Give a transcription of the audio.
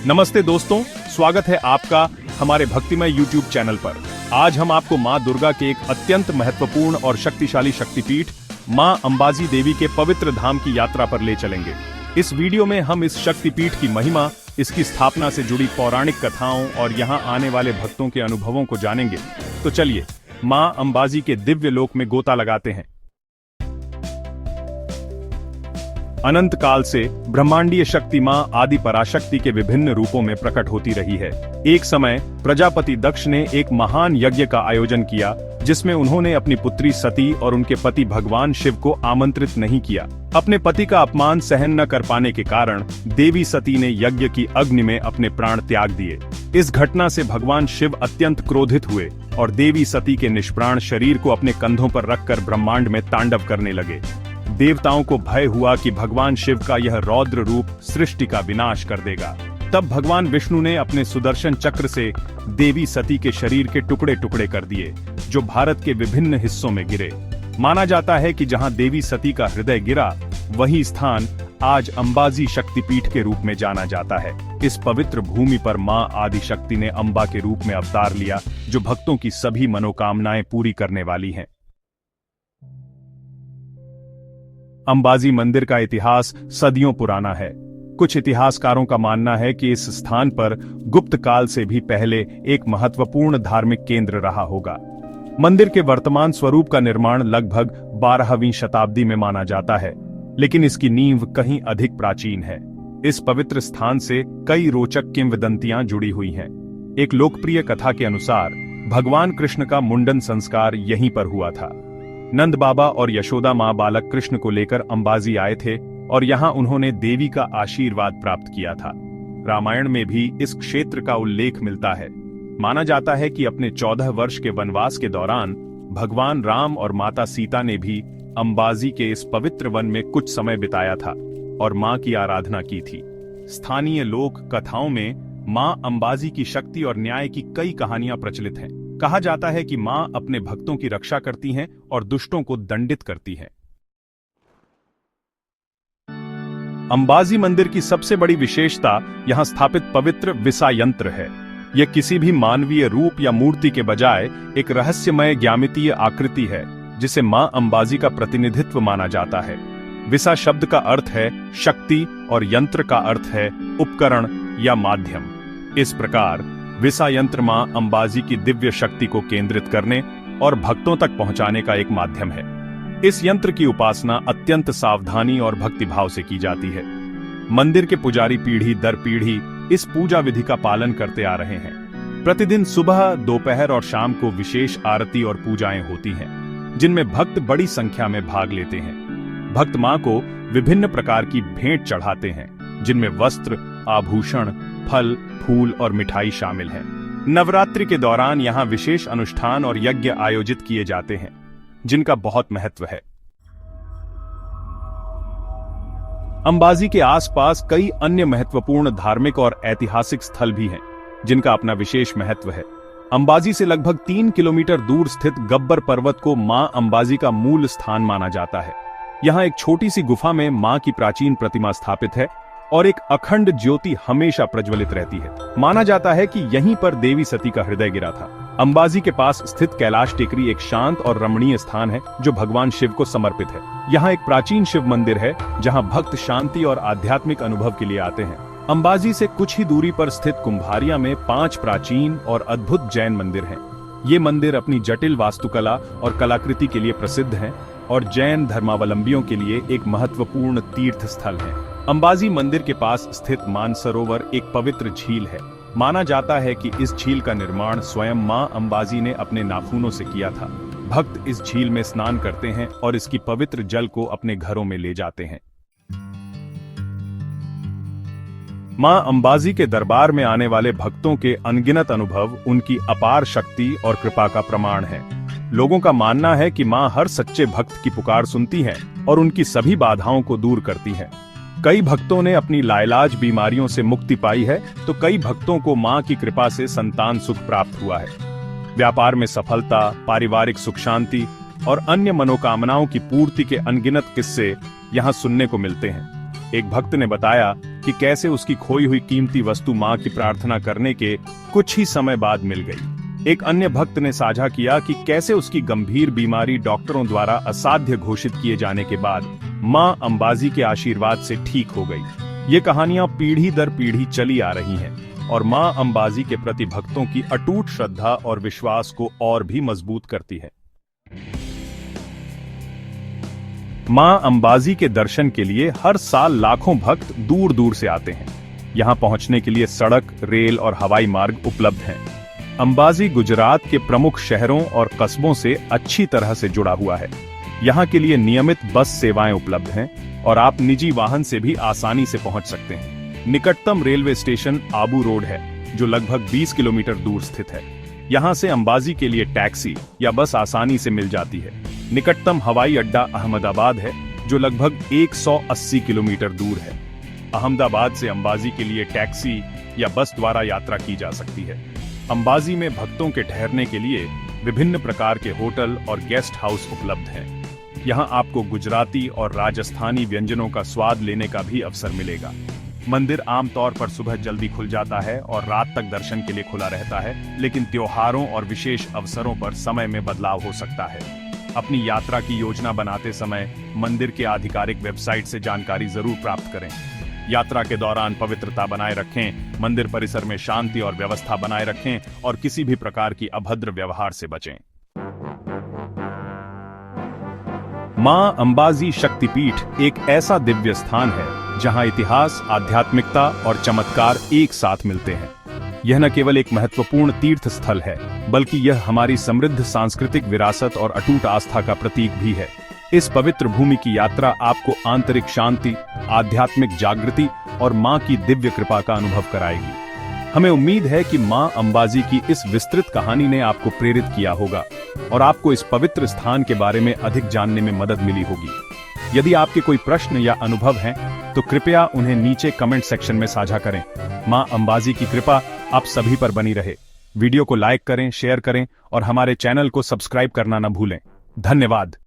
नमस्ते दोस्तों, स्वागत है आपका हमारे भक्तिमय YouTube चैनल पर। आज हम आपको मां दुर्गा के एक अत्यंत महत्वपूर्ण और शक्तिशाली शक्तिपीठ मां अंबाजी देवी के पवित्र धाम की यात्रा पर ले चलेंगे। इस वीडियो में हम इस शक्तिपीठ की महिमा, इसकी स्थापना से जुड़ी पौराणिक कथाओं और यहाँ आने वाले भक्तों के अनुभवों को जानेंगे। तो चलिए मां अंबाजी के दिव्य लोक में गोता लगाते हैं। अनंत काल से ब्रह्मांडीय शक्ति मां आदि पराशक्ति के विभिन्न रूपों में प्रकट होती रही है। एक समय प्रजापति दक्ष ने एक महान यज्ञ का आयोजन किया, जिसमें उन्होंने अपनी पुत्री सती और उनके पति भगवान शिव को आमंत्रित नहीं किया। अपने पति का अपमान सहन न कर पाने के कारण देवी सती ने यज्ञ की अग्नि में अपने प्राण त्याग दिए। इस घटना से भगवान शिव अत्यंत क्रोधित हुए और देवी सती के निष्प्राण शरीर को अपने कंधों पर रखकर ब्रह्मांड में तांडव करने लगे। देवताओं को भय हुआ कि भगवान शिव का यह रौद्र रूप सृष्टि का विनाश कर देगा। तब भगवान विष्णु ने अपने सुदर्शन चक्र से देवी सती के शरीर के टुकड़े टुकड़े कर दिए, जो भारत के विभिन्न हिस्सों में गिरे। माना जाता है कि जहां देवी सती का हृदय गिरा, वही स्थान आज अंबाजी शक्तिपीठ के रूप में जाना जाता है। इस पवित्र भूमि पर मां आदि शक्ति ने अंबा के रूप में अवतार लिया, जो भक्तों की सभी मनोकामनाएं पूरी करने वाली हैं। अंबाजी मंदिर का इतिहास सदियों पुराना है। कुछ इतिहासकारों का मानना है कि इस स्थान पर गुप्त काल से भी पहले एक महत्वपूर्ण धार्मिक केंद्र रहा होगा। मंदिर के वर्तमान स्वरूप का निर्माण लगभग 12वीं शताब्दी में माना जाता है, लेकिन इसकी नींव कहीं अधिक प्राचीन है। इस पवित्र स्थान से कई रोचक किंवदंतियां जुड़ी हुई हैं। एक लोकप्रिय कथा के अनुसार भगवान कृष्ण का मुंडन संस्कार यहीं पर हुआ था। नंद बाबा और यशोदा मां बालक कृष्ण को लेकर अंबाजी आए थे और यहाँ उन्होंने देवी का आशीर्वाद प्राप्त किया था। रामायण में भी इस क्षेत्र का उल्लेख मिलता है। माना जाता है कि अपने 14 वर्ष के वनवास के दौरान भगवान राम और माता सीता ने भी अंबाजी के इस पवित्र वन में कुछ समय बिताया था और मां की आराधना की थी। स्थानीय लोक कथाओं में मां अंबाजी की शक्ति और न्याय की कई कहानियां प्रचलित हैं। कहा जाता है कि मां अपने भक्तों की रक्षा करती हैं और दुष्टों को दंडित करती हैं। अंबाजी मंदिर की सबसे बड़ी विशेषता यहां स्थापित पवित्र विसा यंत्र है। यह किसी भी मानवीय रूप या मूर्ति के बजाय एक रहस्यमय ज्यामितीय आकृति है, जिसे मां अंबाजी का प्रतिनिधित्व माना जाता है। विसा शब्द का अर्थ है शक्ति और यंत्र का अर्थ है उपकरण या माध्यम। इस प्रकार विसा यंत्र मां अंबाजी की दिव्य शक्ति को केंद्रित करने और भक्तों तक पहुंचाने का एक माध्यम है। इस यंत्र की उपासना अत्यंत सावधानी और भक्तिभाव से की जाती है। मंदिर के पुजारी पीढ़ी दर पीढ़ी इस पूजा विधि का पालन करते आ रहे हैं। प्रतिदिन सुबह, दोपहर और शाम को विशेष आरती और पूजाएं होती हैं, जिनमें भक्त बड़ी संख्या में भाग लेते हैं। भक्त मां को विभिन्न प्रकार की भेंट चढ़ाते हैं, जिनमें वस्त्र, आभूषण, फल, फूल और मिठाई शामिल हैं। नवरात्रि के दौरान यहाँ विशेष अनुष्ठान और यज्ञ आयोजित किए जाते हैं, जिनका बहुत महत्व है। अंबाजी के आसपास कई अन्य महत्वपूर्ण धार्मिक और ऐतिहासिक स्थल भी हैं, जिनका अपना विशेष महत्व है। अंबाजी से लगभग 3 किलोमीटर दूर स्थित गब्बर पर्वत को मां अंबाजी का मूल स्थान माना जाता है। यहाँ एक छोटी सी गुफा में मां की प्राचीन प्रतिमा स्थापित है और एक अखंड ज्योति हमेशा प्रज्वलित रहती है। माना जाता है कि यहीं पर देवी सती का हृदय गिरा था। अंबाजी के पास स्थित कैलाश टेकरी एक शांत और रमणीय स्थान है, जो भगवान शिव को समर्पित है। यहाँ एक प्राचीन शिव मंदिर है, जहाँ भक्त शांति और आध्यात्मिक अनुभव के लिए आते हैं। अंबाजी से कुछ ही दूरी पर स्थित कुम्भारिया में 5 प्राचीन और अद्भुत जैन मंदिर हैं। ये मंदिर अपनी जटिल वास्तुकला और कलाकृति के लिए प्रसिद्ध हैं और जैन धर्मावलंबियों के लिए एक महत्वपूर्ण तीर्थ स्थल है। अंबाजी मंदिर के पास स्थित मानसरोवर एक पवित्र झील है। माना जाता है कि इस झील का निर्माण स्वयं मां अंबाजी ने अपने नाखूनों से किया था। भक्त इस झील में स्नान करते हैं और इसकी पवित्र जल को अपने घरों में ले जाते हैं। मां अंबाजी के दरबार में आने वाले भक्तों के अनगिनत अनुभव उनकी अपार शक्ति और कृपा का प्रमाण है। लोगों का मानना है कि मां हर सच्चे भक्त की पुकार सुनती है और उनकी सभी बाधाओं को दूर करती है। कई भक्तों ने अपनी लाइलाज बीमारियों से मुक्ति पाई है, तो कई भक्तों को मां की कृपा से संतान सुख प्राप्त हुआ है। व्यापार में सफलता, पारिवारिक सुख शांति और अन्य मनोकामनाओं की पूर्ति के अनगिनत किस्से यहाँ सुनने को मिलते हैं। एक भक्त ने बताया कि कैसे उसकी खोई हुई कीमती वस्तु मां की प्रार्थना करने के कुछ ही समय बाद मिल गई। एक अन्य भक्त ने साझा किया कि कैसे उसकी गंभीर बीमारी डॉक्टरों द्वारा असाध्य घोषित किए जाने के बाद मां अंबाजी के आशीर्वाद से ठीक हो गई। ये कहानियां पीढ़ी दर पीढ़ी चली आ रही हैं और मां अंबाजी के प्रति भक्तों की अटूट श्रद्धा और विश्वास को और भी मजबूत करती है। मां अंबाजी के दर्शन के लिए हर साल लाखों भक्त दूर दूर से आते हैं। यहां पहुंचने के लिए सड़क, रेल और हवाई मार्ग उपलब्ध हैं। अंबाजी गुजरात के प्रमुख शहरों और कस्बों से अच्छी तरह से जुड़ा हुआ है। यहां के लिए नियमित बस सेवाएं उपलब्ध हैं और आप निजी वाहन से भी आसानी से पहुंच सकते हैं। निकटतम रेलवे स्टेशन आबू रोड है, जो लगभग 20 किलोमीटर दूर स्थित है। यहां से अंबाजी के लिए टैक्सी या बस आसानी से मिल जाती है। निकटतम हवाई अड्डा अहमदाबाद है, जो लगभग 180 किलोमीटर दूर है। अहमदाबाद से अंबाजी के लिए टैक्सी या बस द्वारा यात्रा की जा सकती है। अंबाजी में भक्तों के ठहरने के लिए विभिन्न प्रकार के होटल और गेस्ट हाउस उपलब्ध हैं। यहां आपको गुजराती और राजस्थानी व्यंजनों का स्वाद लेने का भी अवसर मिलेगा। मंदिर आमतौर पर सुबह जल्दी खुल जाता है और रात तक दर्शन के लिए खुला रहता है, लेकिन त्योहारों और विशेष अवसरों पर समय में बदलाव हो सकता है। अपनी यात्रा की योजना बनाते समय मंदिर के आधिकारिक वेबसाइट से जानकारी जरूर प्राप्त करें। यात्रा के दौरान पवित्रता बनाए रखें, मंदिर परिसर में शांति और व्यवस्था बनाए रखें और किसी भी प्रकार की अभद्र व्यवहार से बचें। मां अंबाजी शक्तिपीठ एक ऐसा दिव्य स्थान है जहां इतिहास, आध्यात्मिकता और चमत्कार एक साथ मिलते हैं। यह न केवल एक महत्वपूर्ण तीर्थ स्थल है, बल्कि यह हमारी समृद्ध सांस्कृतिक विरासत और अटूट आस्था का प्रतीक भी है। इस पवित्र भूमि की यात्रा आपको आंतरिक शांति, आध्यात्मिक जागृति और मां की दिव्य कृपा का अनुभव कराएगी। हमें उम्मीद है कि मां अंबाजी की इस विस्तृत कहानी ने आपको प्रेरित किया होगा और आपको इस पवित्र स्थान के बारे में अधिक जानने में मदद मिली होगी। यदि आपके कोई प्रश्न या अनुभव हैं, तो कृपया उन्हें नीचे कमेंट सेक्शन में साझा करें। मां अंबाजी की कृपा आप सभी पर बनी रहे। वीडियो को लाइक करें, शेयर करें और हमारे चैनल को सब्सक्राइब करना न भूलें। धन्यवाद।